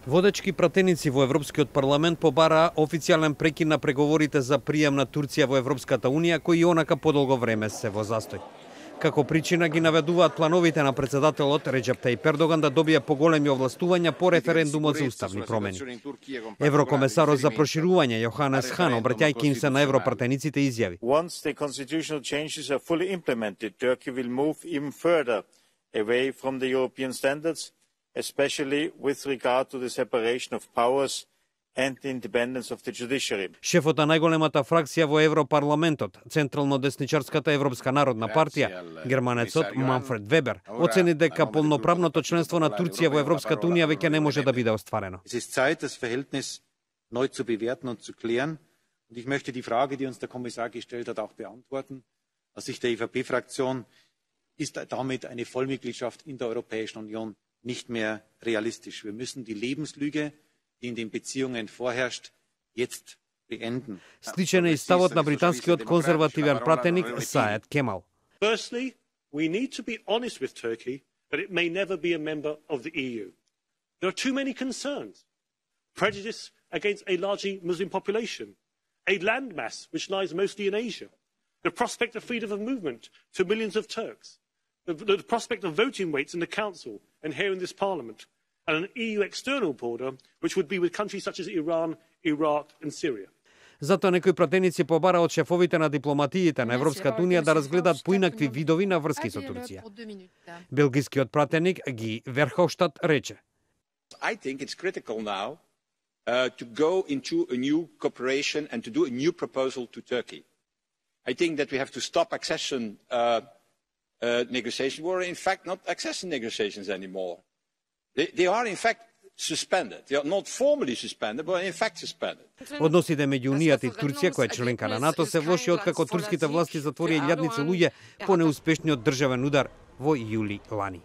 Водечки пратеници во Европскиот парламент побараа официјален прекин на преговорите за прием на Турција во Европската унија, кои и онака подолго време се во застој. Како причина ги наведуваат плановите на председателот Реджеп Тајип Ердоган да добие поголеми овластувања по референдумот за уставни промени. Еврокомесарот за проширување Јоханес Хан, обраќајќи им се на европратениците, изјави: Once the constitutional changes are fully implemented, Turkey will move even further away from the European standards, especially with regard to the separation of powers and the independence of the judiciary. Шефот на најголемата фракција во Европарламентот, Централно-десничарската Европска народна партија, германецот Манфред Вебер, оцени дека полноправното членство на Турција во Европската унија веќе не може да биде остварено. Es ist Zeit, das Verhältnis neu zu bewerten und zu klären. Und ich möchte die Frage, die uns der Kommissar gestellt hat, auch beantworten. Aus Sicht der EVP-Fraktion ist damit eine Vollmitgliedschaft in der Europäischen Union nicht mehr realistisch. Wir müssen die Lebenslüge, die in den Beziehungen vorherrscht, jetzt beenden. Сличен е и ставот на британскиот конзервативен пратеник Саед Кемал. Firstly, we need to be honest with Turkey that it may never be a member of the EU. There are too many concerns. Prejudice against a largely Muslim population, a landmass which lies mostly in Asia, the prospect of freedom of movement to millions of Turks, the prospect of voting weights in the Council and here in this Parliament, and an EU external border which would be with countries such as Iran, Iraq and Syria. Затоа некои пратеници побара од шефовите на дипломатиите на Европската унија да разгледаат поинакви видови на врски со Турција. Белгискиот пратеник Ги Верховштад рече: I think it's critical now to go into a new cooperation and to do a new proposal to Turkey. I think that we have to stop accession negotiations. We're in fact not accession negotiations anymore. They are in fact suspended. They are not formally suspended, but in fact suspended. Односите меѓу Унијата и Турција, која е членка на НАТО, се влоши откако турските власти затворија илјадници луѓе по неуспешниот државен удар во јули лани.